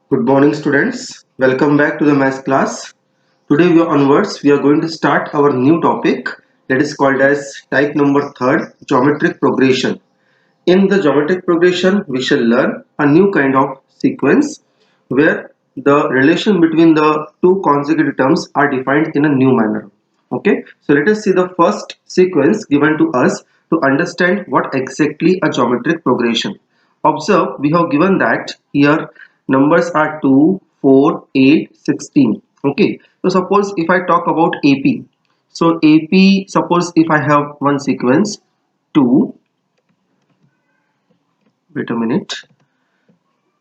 Good morning, students. Welcome back to the math class. Today we are onwards. We are going to start our new topic that is called as type number third, geometric progression. In the geometric progression, we shall learn a new kind of sequence where the relation between the two consecutive terms are defined in a new manner. Okay, so let us see the first sequence given to us to understand what exactly a geometric progression. Observe, we have given that here numbers are 2, 4, 8, 16. Okay, so suppose if I talk about AP. So AP, suppose if I have one sequence 2, wait a minute,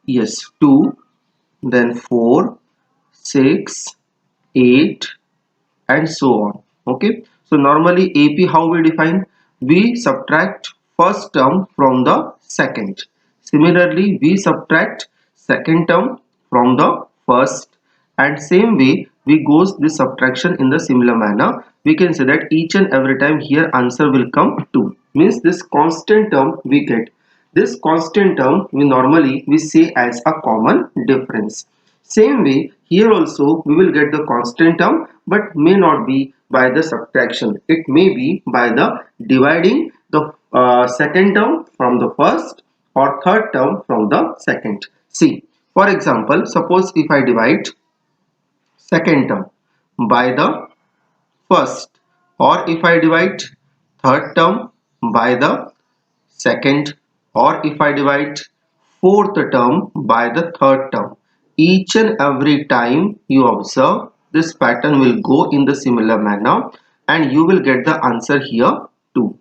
yes, 2, then 4, 6, 8, and so on. Okay, so normally AP, how we define? We subtract first term from the second. Similarly, we subtract second term from the first, and same way we goes this subtraction in the similar manner. We can say that each and every time here answer will come 2, means this constant term we get. This constant term we say as a common difference. Same way, here also we will get the constant term, but may not be by the subtraction. It may be by the dividing the second term from the first or third term from the second. See, for example, suppose if I divide second term by the first, or if I divide third term by the second, or if I divide fourth term by the third term, each and every time you observe, this pattern will go in the similar manner and you will get the answer here too.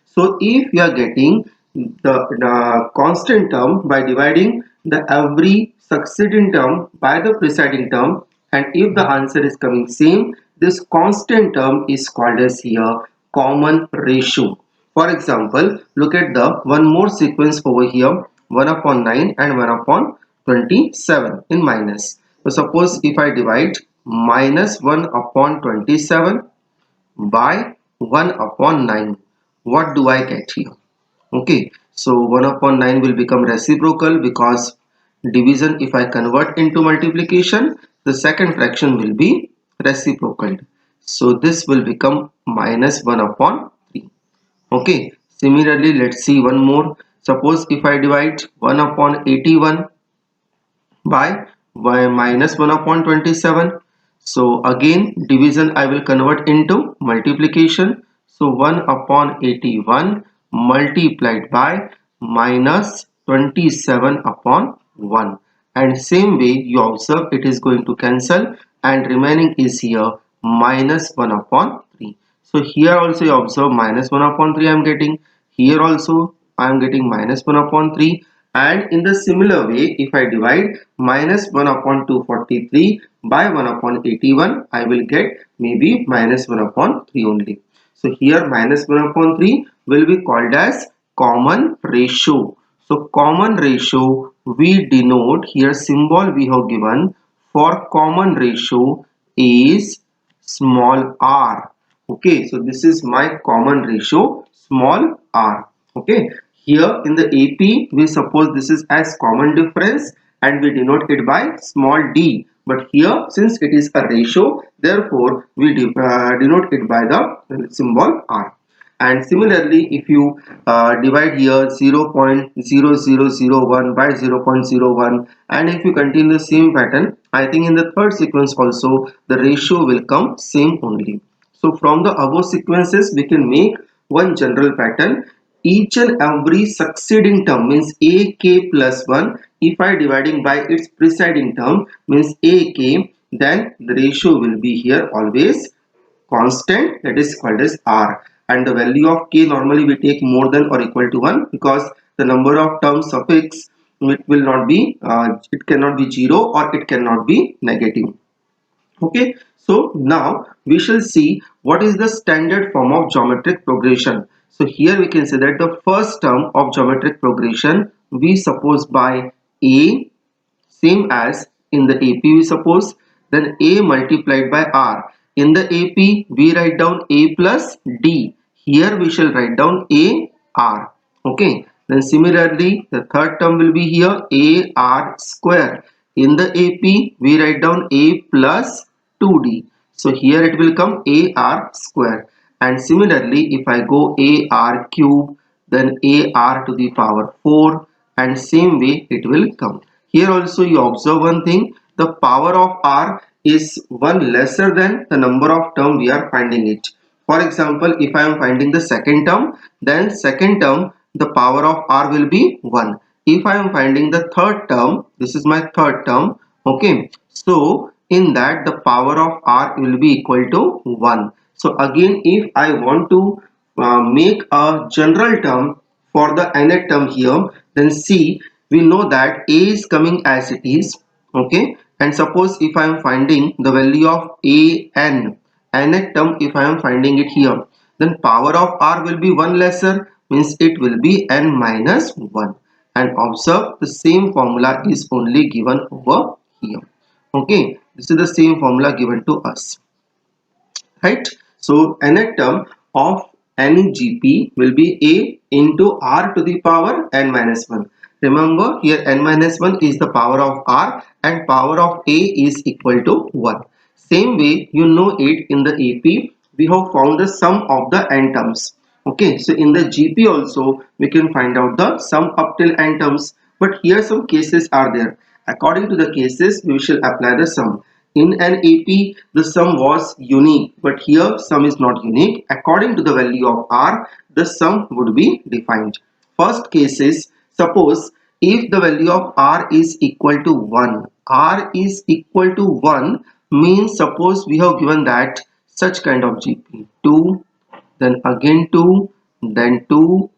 So if you are getting the constant term by dividing the every succeeding term by the preceding term, and if the answer is coming same, this constant term is called as here common ratio. For example, look at the one more sequence over here, 1 upon 9 and 1 upon 27 in minus. So suppose if I divide minus 1 upon 27 by 1 upon 9, what do I get here? Okay, so 1 upon 9 will become reciprocal because division, if I convert into multiplication, the second fraction will be reciprocal. So this will become minus 1 upon 3. Okay, similarly let's see one more. Suppose if I divide 1 upon 81 by minus 1 upon 27. So again division I will convert into multiplication. So 1 upon 81 multiplied by minus 27 upon 1. And same way you observe it is going to cancel and remaining is here minus 1 upon 3. So here also you observe minus 1 upon 3 I am getting. Here also I am getting minus 1 upon 3. And in the similar way, if I divide minus 1 upon 243 by 1 upon 81, I will get maybe minus 1 upon 3 only. So here minus 1 upon 3 will be called as common ratio. So common ratio we denote here, symbol we have given for common ratio is small r. Okay, so this is my common ratio small r. Okay, here in the AP we suppose this is as common difference and we denote it by small d, but here since it is a ratio, therefore we denote it by the symbol r. And similarly if you divide here 0.0001 by 0.01, and if you continue the same pattern, I think in the third sequence also the ratio will come same only. So from the above sequences we can make one general pattern. Each and every succeeding term means ak plus 1, if I dividing by its preceding term means ak, then the ratio will be here always constant, that is called as r, and the value of k normally we take more than or equal to 1 because the number of terms suffix it will not be it cannot be 0 or it cannot be negative. Okay, so now we shall see what is the standard form of geometric progression. So here we can say that the first term of geometric progression we suppose by a, same as in the AP we suppose, then a multiplied by r. In the AP we write down a plus d. Here we shall write down a r. Okay, then similarly the third term will be here a r square. in the AP we write down A plus 2D. So here it will come AR square. And similarly, if I go AR cube, then AR to the power 4, and same way it will come. Here also you observe one thing, the power of R is 1 lesser than the number of term we are finding it. For example, if I am finding the second term, then second term the power of R will be 1. If I am finding the third term, this is my third term, okay, so in that the power of R will be equal to 1. So again, if I want to make a general term for the nth term here, then see, we know that A is coming as it is, okay, and suppose if I am finding the value of nth term, if I am finding it here, then power of R will be 1 lesser, means it will be n minus 1. And observe, the same formula is only given over here. Okay, this is the same formula given to us, right? So nth term of any GP will be A into R to the power n minus 1. Remember, here n minus 1 is the power of R and power of A is equal to 1. Same way, you know it in the AP, we have found the sum of the n terms. Okay, so in the GP also we can find out the sum up till n terms, but here some cases are there. According to the cases, we shall apply the sum. In an AP, the sum was unique, but here sum is not unique. According to the value of R, the sum would be defined. First case is, suppose if the value of R is equal to 1, R is equal to 1 means, suppose we have given that such kind of GP, 2, then again 2, then 2,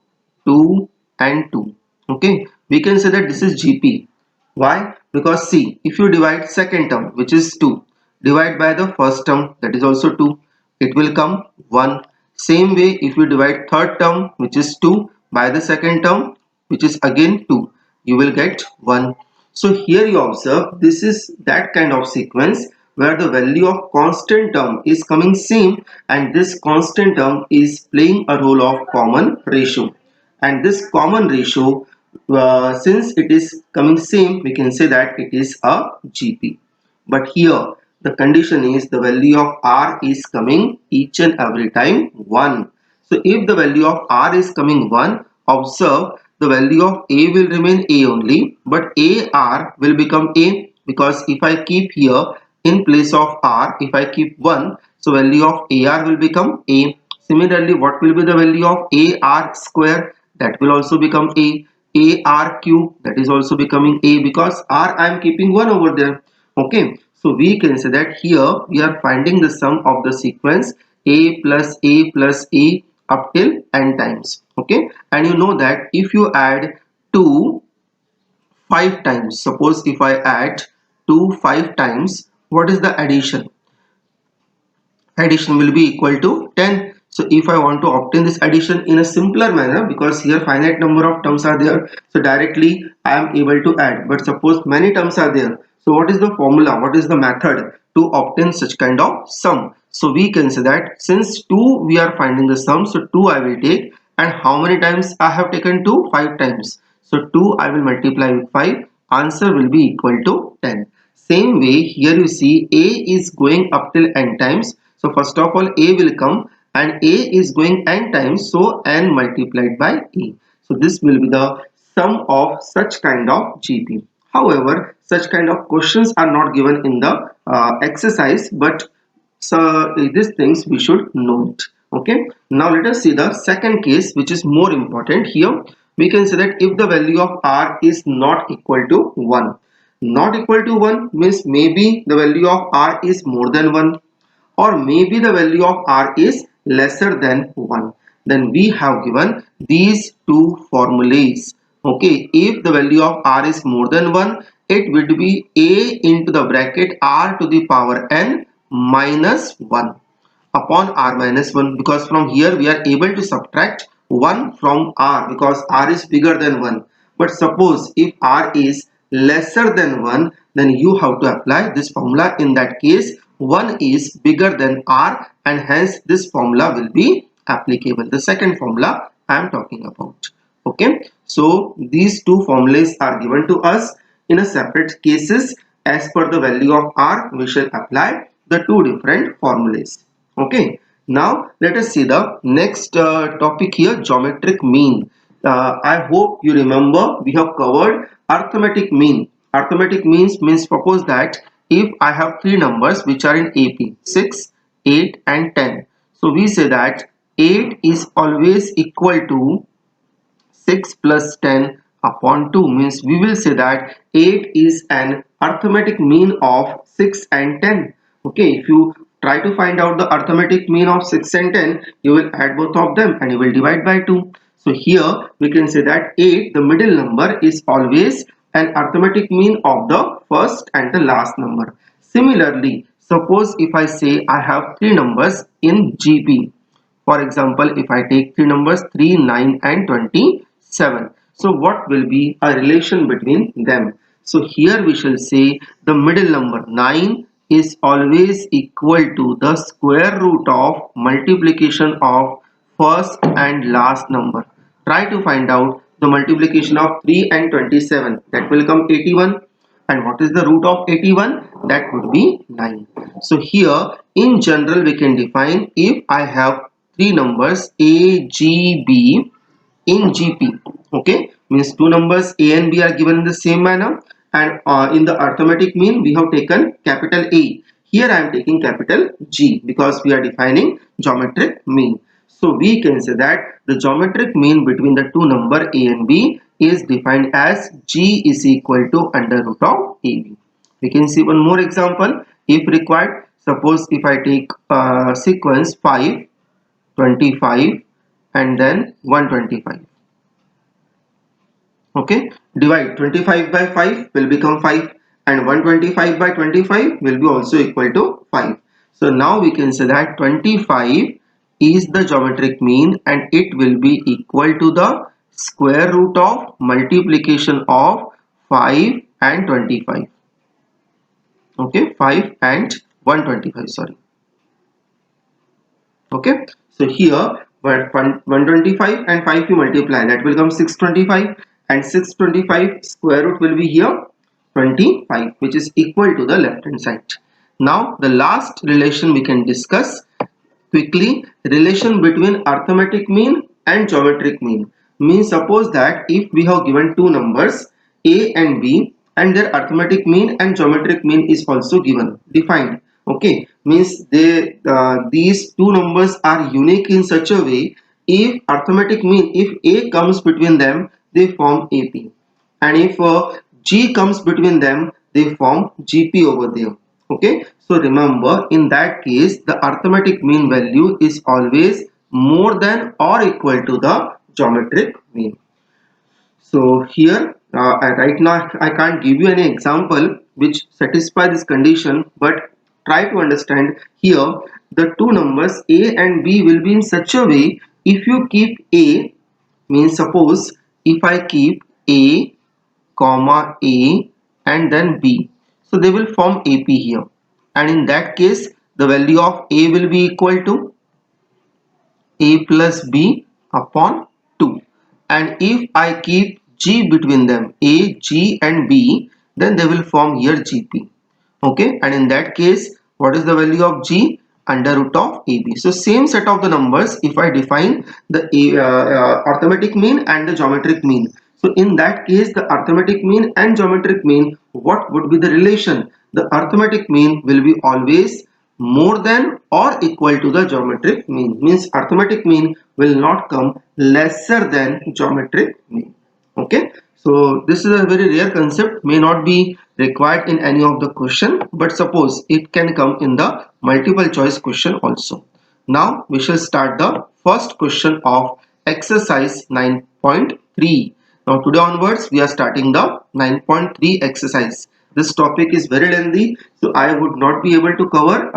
2 and 2. Okay, we can say that this is GP. Why? Because see, if you divide second term, which is 2, divide by the first term, that is also 2, it will come 1. Same way, if you divide third term, which is 2, by the second term, which is again 2, you will get 1. So here you observe, this is that kind of sequence where the value of constant term is coming same, and this constant term is playing a role of common ratio. And this common ratio, since it is coming same, we can say that it is a GP. But here the condition is the value of R is coming each and every time 1. So if the value of R is coming 1, observe, the value of A will remain A only, but AR will become A, because if I keep here in place of R, if I keep 1, so value of AR will become A. Similarly, what will be the value of AR square? That will also become A. AR cube, that is also becoming A, because R I am keeping 1 over there. Okay, so we can say that here we are finding the sum of the sequence A plus A plus A up till n times. Okay, and you know that if you add 2 5 times, suppose if I add 2 5 times, what is the addition? Addition will be equal to 10. So if I want to obtain this addition in a simpler manner, because here finite number of terms are there, so directly I am able to add. But suppose many terms are there, so what is the formula, what is the method to obtain such kind of sum? So we can say that since 2 we are finding the sum, so 2 I will take, and how many times I have taken 2? 5 times. So 2 I will multiply with 5, answer will be equal to 10. Same way, here you see A is going up till n times. So first of all A will come, and A is going n times, so n multiplied by A. So this will be the sum of such kind of GP. However, such kind of questions are not given in the exercise, but so these things we should know it. Okay, now let us see the second case, which is more important. Here we can say that if the value of R is not equal to 1, not equal to 1 means maybe the value of R is more than 1, or maybe the value of R is lesser than 1. Then we have given these two formulas. Okay, if the value of R is more than 1, it would be A into the bracket R to the power n minus 1 upon R minus 1, because from here we are able to subtract 1 from R, because R is bigger than 1. But suppose if R is lesser than 1, then you have to apply this formula. In that case, 1 is bigger than R, and hence this formula will be applicable. The second formula I am talking about. Okay, so these two formulas are given to us in a separate cases, as per the value of r, we shall apply the two different formulas. Okay. Now let us see the next topic here, geometric mean. I hope you remember we have covered arithmetic mean. Arithmetic means suppose that if I have three numbers which are in AP 6, 8 and 10. So we say that 8 is always equal to 6 plus 10 upon 2, means we will say that 8 is an arithmetic mean of 6 and 10. Okay, if you try to find out the arithmetic mean of 6 and 10, you will add both of them and you will divide by 2. So here we can say that 8, the middle number, is always an arithmetic mean of the first and the last number. Similarly, suppose if I say I have three numbers in GP. For example, if I take three numbers 3, 9 and 27. So what will be a relation between them? So here we shall say the middle number 9 is always equal to the square root of multiplication of first and last number. Try to find out the multiplication of 3 and 27. That will come 81. And what is the root of 81? That would be 9. So here in general we can define, if I have three numbers A, G, B in GP, okay, means two numbers A and B are given in the same manner, and in the arithmetic mean we have taken capital A. Here I am taking capital G because we are defining geometric mean. So we can say that the geometric mean between the two number A and B is defined as G is equal to under root of AB. We can see one more example if required. Suppose if I take sequence 5, 25 and then 125. Okay, divide 25 by 5 will become 5 and 125 by 25 will be also equal to 5. So now we can say that 25 is the geometric mean and it will be equal to the square root of multiplication of 5 and 25. Okay, 5 and 125, sorry. Okay, so here 125 and 5 you multiply, that will come 625, and 625 square root will be here 25, which is equal to the left hand side. Now the last relation we can discuss quickly, relation between arithmetic mean and geometric mean. Means suppose that if we have given two numbers A and B and their arithmetic mean and geometric mean is also given, defined. Okay, means these two numbers are unique in such a way, if arithmetic mean, if A comes between them, they form AP, and if G comes between them, they form GP over there. Okay, so remember, in that case the arithmetic mean value is always more than or equal to the geometric mean. So here right now I can't give you any example which satisfy this condition, but try to understand here the two numbers A and B will be in such a way, if you keep A, means suppose if I keep A comma A and then B, so they will form AP here, and in that case the value of A will be equal to A plus B upon 2, and if I keep G between them, A, G and B, then they will form here GP. Okay, and in that case what is the value of G? Under root of AB. So same set of the numbers, if I define the arithmetic mean and the geometric mean, so in that case the arithmetic mean and geometric mean, what would be the relation? The arithmetic mean will be always more than or equal to the geometric mean, means arithmetic mean will not come lesser than geometric mean. Okay, so this is a very rare concept, may not be required in any of the question, but suppose it can come in the multiple choice question also. Now we shall start the first question of exercise 9.3. Now today onwards we are starting the 9.3 exercise. This topic is very lengthy, so I would not be able to cover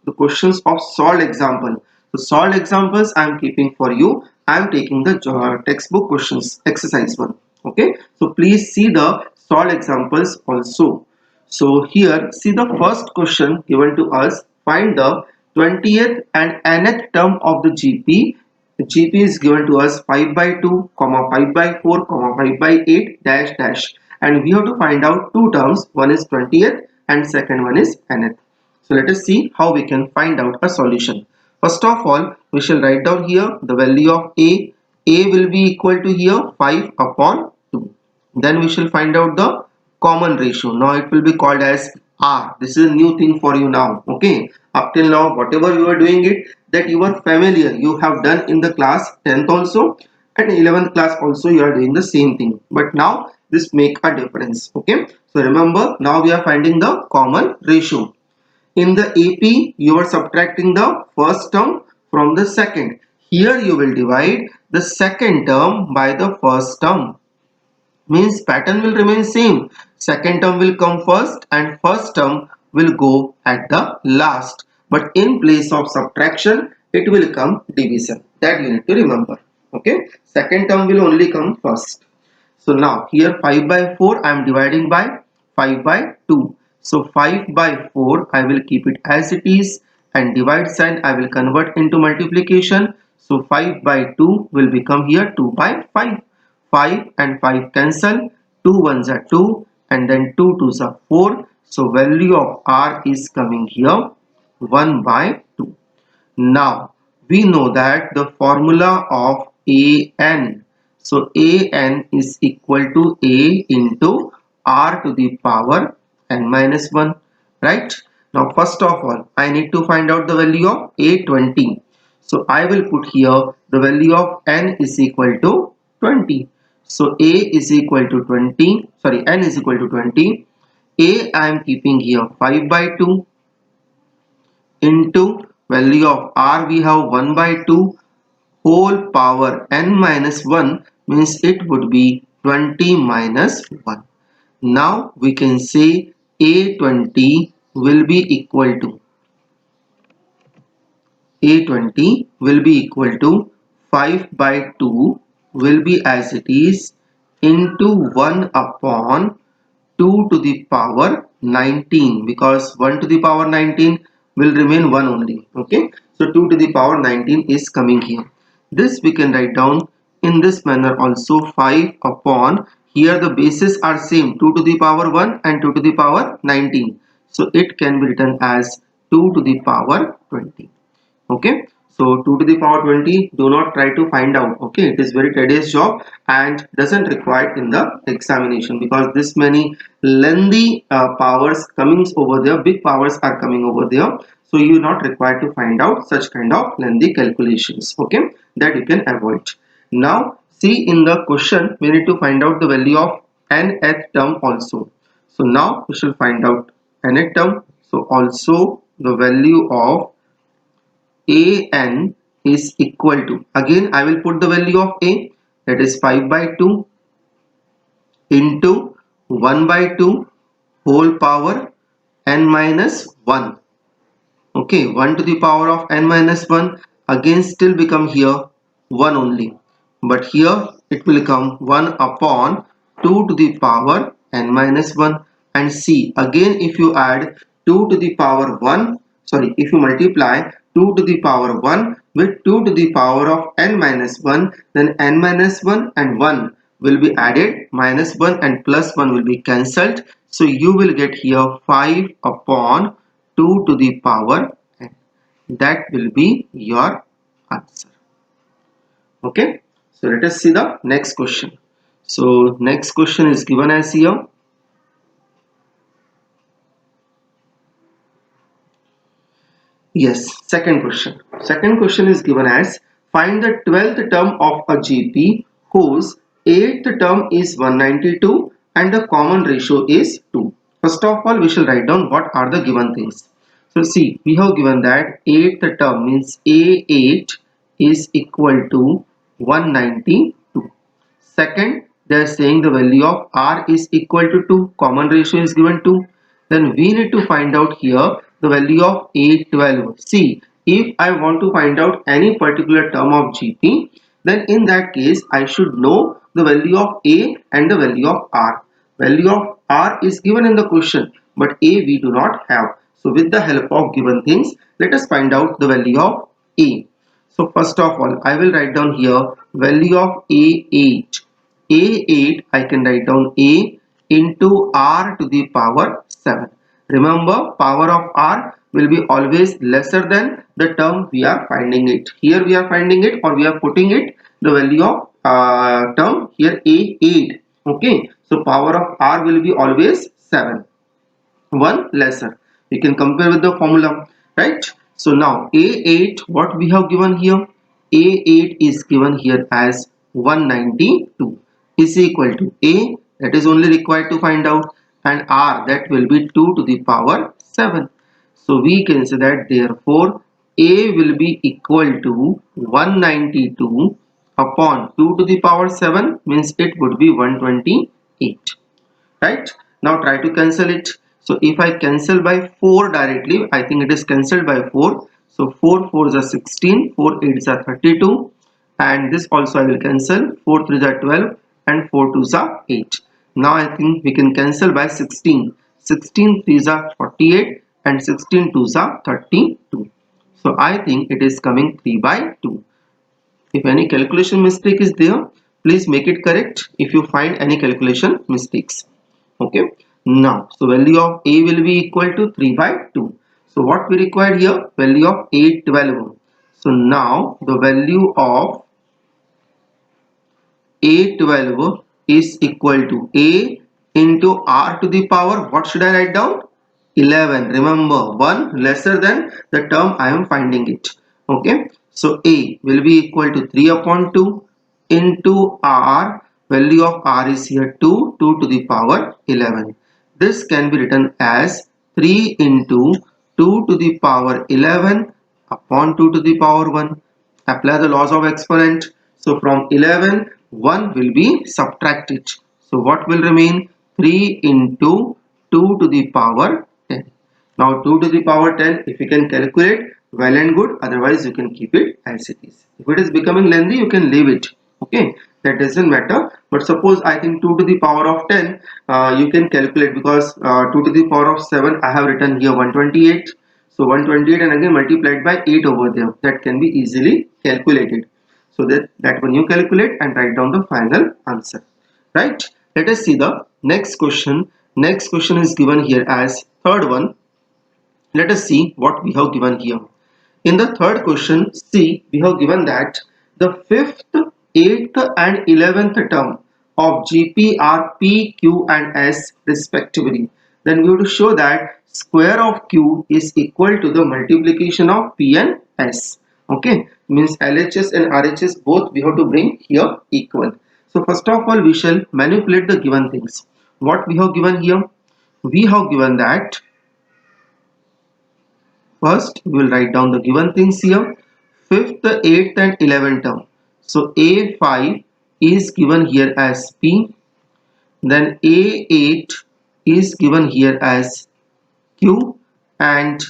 the questions of solved example. The solved examples I am keeping for you. I am taking the textbook questions, exercise 1. Okay, so please see the solved examples also. So here see the first question given to us, find the 20th and nth term of the GP. The GP is given to us 5 by 2, 5 by 4, 5 by 8 dash dash, and we have to find out two terms. One is 20th and second one is nth. So let us see how we can find out a solution. First of all, we shall write down here the value of a. A will be equal to here 5 upon 2. Then we shall find out the common ratio. Now it will be called as R. This is a new thing for you now. Okay. Up till now, whatever you are doing it, that you are familiar, you have done in the class 10th also, and 11th class also you are doing the same thing. But now this make a difference. Okay. So remember, now we are finding the common ratio. In the AP, you are subtracting the first term from the second. Here you will divide the second term by the first term. Means pattern will remain same. Second term will come first and first term will go at the last. But in place of subtraction, it will come division. That you need to remember. Okay. Second term will only come first. So now here 5 by 4 I am dividing by 5 by 2. So 5 by 4 I will keep it as it is, and divide sign I will convert into multiplication. So 5 by 2 will become here 2 by 5. 5 and 5 cancel. 2 ones are 2 and then 2 twos are 4. So value of R is coming here 1 by 2. Now we know that the formula of AN. So AN is equal to A into R to the power n minus 1. Right? Now first of all, I need to find out the value of A20. So I will put here the value of n is equal to 20. So A is equal to 20. Sorry, n is equal to 20. A I am keeping here 5 by 2 into value of R we have 1 by 2 whole power n minus 1, means it would be 20 minus 1. Now we can say A20 will be equal to 5 by 2 will be as it is into 1 upon 2 to the power 19, because 1 to the power 19 will remain 1 only. Okay, so 2 to the power 19 is coming here. This we can write down in this manner also. 5 upon, here the bases are same, 2 to the power 1 and 2 to the power 19, so it can be written as 2 to the power 20. Okay, so 2 to the power 20, do not try to find out. Okay, it is very tedious job and doesn't require in the examination, because this many lengthy powers coming over there, big powers are coming over there, so you are not required to find out such kind of lengthy calculations. Okay, that you can avoid. Now see, in the question we need to find out the value of nth term also. So now we shall find out nth term. So also the value of AN is equal to, again I will put the value of A, that is 5 by 2 into 1 by 2 whole power n minus 1. Okay, 1 to the power of n minus 1, again still become here 1 only, but here it will come 1 upon 2 to the power n minus 1. And see, again if you add 2 to the power 1, sorry, if you multiply 2 to the power 1 with 2 to the power of n minus 1, then n minus 1 and 1 will be added, minus 1 and plus 1 will be cancelled, so you will get here 5 upon 2 to the power n. That will be your answer. Okay, so let us see the next question. So next question is given as here. Yes, second question. Second question is given as, find the 12th term of a GP whose 8th term is 192 and the common ratio is 2. First of all, we shall write down what are the given things. So see, we have given that 8th term means A8 is equal to 192. Second, they are saying the value of R is equal to 2. Common ratio is given 2. Then we need to find out here the value of A12. See, if I want to find out any particular term of GP, then in that case I should know the value of A and the value of R. Value of R is given in the question, but A we do not have. So with the help of given things, let us find out the value of A. So first of all, I will write down here value of A8. A8, I can write down A into r to the power 7. Remember, power of r will be always lesser than the term we are finding it. Here we are finding it, or we are putting it the value of term here a 8. Okay, so power of r will be always 7, 1 lesser. We can compare with the formula, right? So now a8, what we have given here, a8 is given here as 192 is equal to a, that is only required to find out, and r, that will be 2 to the power 7. So we can say that therefore a will be equal to 192 upon 2 to the power 7, means it would be 128, right? Now try to cancel it. So if I cancel by 4 directly, I think it is cancelled by 4. So 4 4s are 16, 4 8s are 32, and this also I will cancel. 4 3s are 12 and 4 2s are 8. Now I think we can cancel by 16. 16 3s are 48 and 16 2s are 32. So I think it is coming 3 by 2. If any calculation mistake is there, please make it correct if you find any calculation mistakes. Okay, now so value of a will be equal to 3 by 2. So what we require here, value of a 12. So now the value of a 12 is equal to a into r to the power, what should I write down, 11. Remember, 1 lesser than the term I am finding it. Okay, so a will be equal to 3 upon 2 into r, value of r is here 2, 2 to the power 11. This can be written as 3 into 2 to the power 11 upon 2 to the power 1. Apply the laws of exponent. So from 11, 1 will be subtracted. So what will remain? 3 into 2 to the power 10. Now 2 to the power 10, if you can calculate, well and good. Otherwise you can keep it as it is. If it is becoming lengthy, you can leave it. Okay, that doesn't matter. But suppose I think 2 to the power of 10, you can calculate, because 2 to the power of 7 I have written here 128. So 128 and again multiplied by 8 over there, that can be easily calculated. So that one you calculate and write down the final answer, right? Let us see the next question. Next question is given here as third one. Let us see what we have given here. In the third question, C, we have given that the 5th, 8th and 11th term of GP are P, Q and S respectively. Then we have to show that square of Q is equal to the multiplication of P and S. Okay, means LHS and RHS both we have to bring here equal. So first of all, we shall manipulate the given things. What we have given here? We have given that first, we will write down the given things here. 5th, 8th and 11th term. So A5 is given here as P. Then A8 is given here as Q. And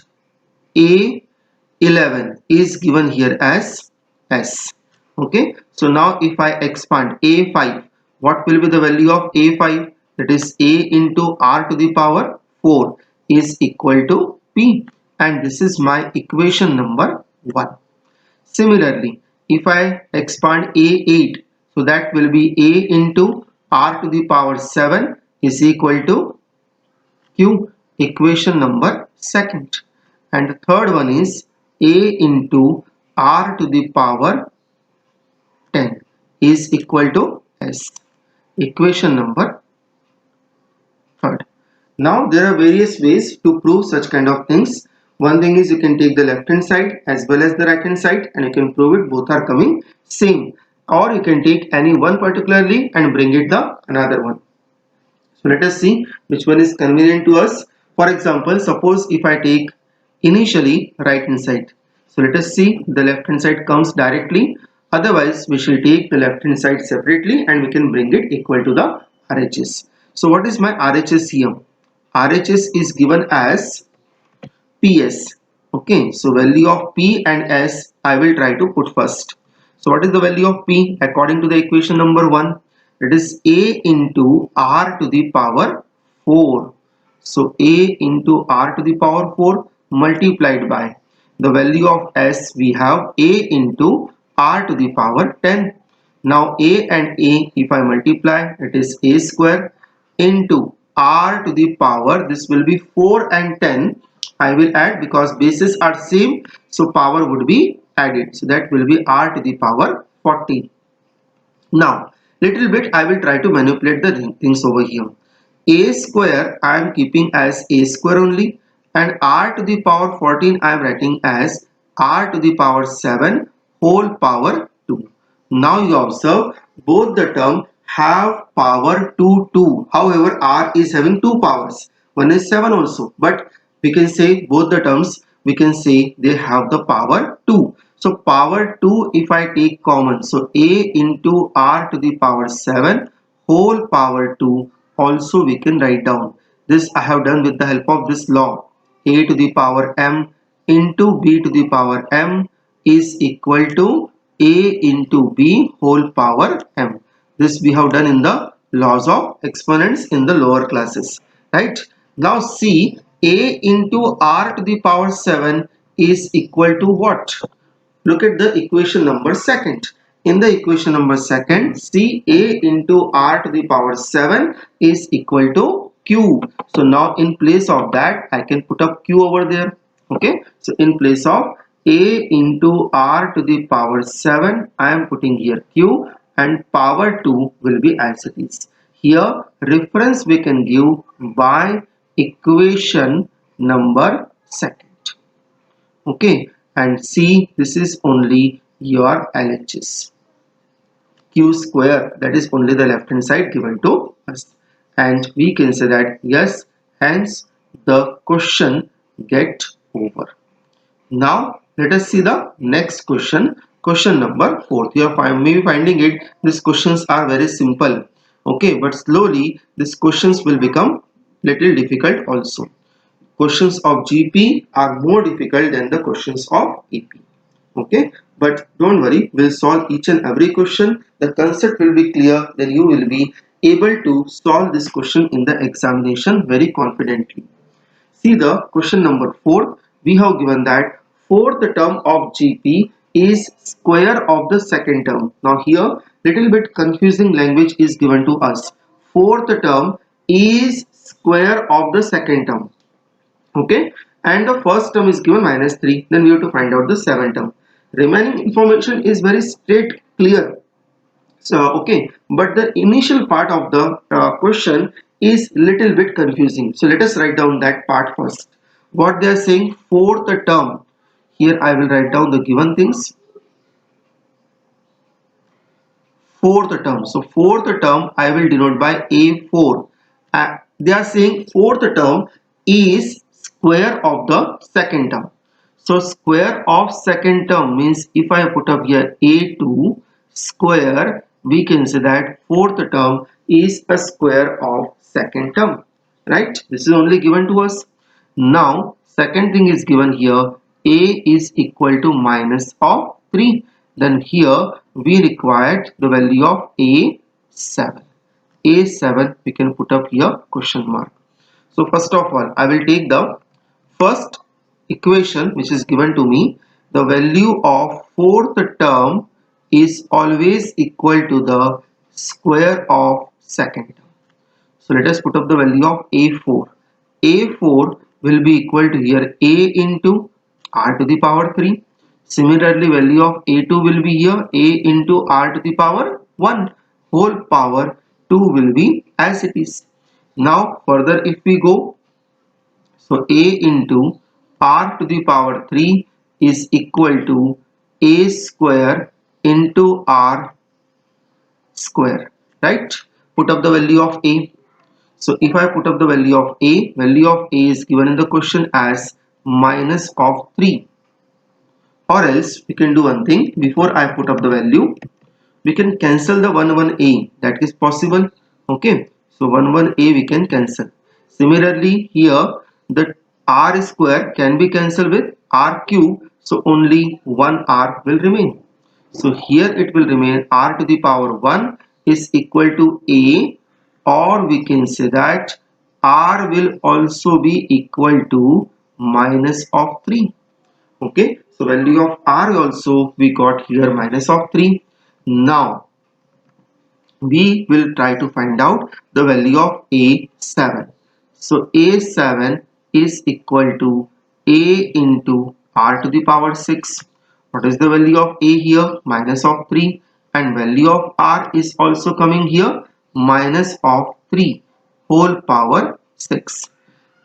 A11 is given here as S. Okay. So now if I expand A5, what will be the value of A5? That is A into R to the power 4 is equal to P. And this is my equation number 1. Similarly, if I expand A8, so that will be A into R to the power 7 is equal to Q, equation number 2nd. And the third one is A into R to the power 10 is equal to S, equation number 3rd. Now there are various ways to prove such kind of things. One thing is you can take the left hand side as well as the right hand side and you can prove it both are coming same, or you can take any one particularly and bring it the another one. So let us see which one is convenient to us. For example, suppose if I take initially right hand side. So let us see, the left hand side comes directly. Otherwise we shall take the left hand side separately and we can bring it equal to the RHS. So what is my RHS here? RHS is given as PS. Okay, so value of P and S I will try to put first. So what is the value of P according to the equation number 1? It is A into R to the power 4. So A into R to the power 4 multiplied by the value of S, we have A into R to the power 10. Now A and A, if I multiply, it is A square. into r to the power, this will be 4 and 10. I will add because bases are same, so power would be added. So that will be r to the power 14. Now, little bit I will try to manipulate the things over here. A square I am keeping as a square only, and r to the power 14 I am writing as r to the power 7 whole power 2. Now you observe both the term have power 2. However, r is having two powers. One is 7 also, but we can say both the terms, we can say they have the power 2. So power 2 if I take common, so a into r to the power 7 whole power 2 also we can write down. This I have done with the help of this law. A to the power m into b to the power m is equal to a into b whole power m. This we have done in the laws of exponents in the lower classes, right? Now see, a into r to the power 7 is equal to what? Look at the equation number second. In the equation number second, see, a into r to the power 7 is equal to q. So now in place of that, I can put up q over there. Okay. So in place of a into r to the power 7, I am putting here q, and power 2 will be as it is. Here reference we can give by equation number second. Okay, and see, this is only your LHS. Q square, that is only the left hand side given to us, and we can say that yes, hence the question get over. Now let us see the next question. Question number 4. You are maybe finding it, these questions are very simple. Okay, but slowly these questions will become little difficult also. Questions of GP are more difficult than the questions of AP. Okay, but don't worry, we'll solve each and every question. The concept will be clear, then you will be able to solve this question in the examination very confidently. See the question number 4. We have given that fourth term of GP is square of the second term. Now here little bit confusing language is given to us. Fourth term is square of the second term. Okay, and the first term is given -3, then we have to find out the seventh term. Remaining information is very straight clear. So okay, but the initial part of the question is little bit confusing, so let us write down that part first. What they are saying, fourth term. Here I will write down the given things. Fourth term, so fourth term I will denote by a4. They are saying fourth term is square of the second term. So square of second term means if I put up here a2 square, we can say that fourth term is a square of second term, right? This is only given to us. Now second thing is given here, a is equal to minus of 3. Then here we required the value of a7. A7 we can put up here question mark. So first of all, I will take the first equation which is given to me. The value of fourth term is always equal to the square of second term. So let us put up the value of a4. A4 will be equal to here a into r to the power 3. Similarly, value of a2 will be here a into r to the power 1 whole power 2 will be as it is. Now further if we go, so a into r to the power 3 is equal to a square into r square, right? Put up the value of a. So if I put up the value of a is given in the question as minus of 3. Or else we can do one thing, before I put up the value, we can cancel the 1 that is possible. Okay, so 1 we can cancel. Similarly here the r square can be cancelled with r cube, so only 1r will remain. So here it will remain r to the power 1 is equal to a, or we can say that r will also be equal to minus of 3. Okay, so value of r also we got here minus of 3. Now we will try to find out the value of A7. So A7 is equal to A into R to the power 6. What is the value of A here? Minus of 3. And value of R is also coming here, minus of 3 whole power 6.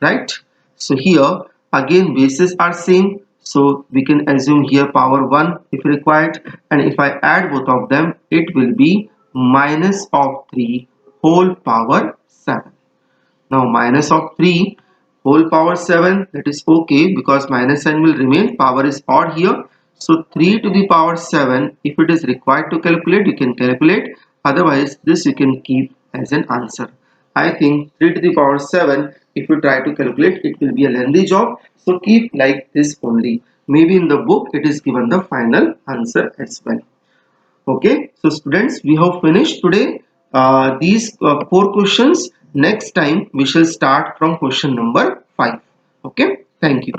Right? So here again bases are same, so we can assume here power 1 if required, and if I add both of them it will be minus of 3 whole power 7. Now minus of 3 whole power 7, that is okay because minus sign will remain, power is odd here. So 3 to the power 7, if it is required to calculate, you can calculate. Otherwise, this you can keep as an answer. I think 3 to the power 7, if you try to calculate, it will be a lengthy job. So keep like this only. Maybe in the book, it is given the final answer as well. Okay, so students, we have finished today these 4 questions. Next time we shall start from question number 5. Okay, thank you.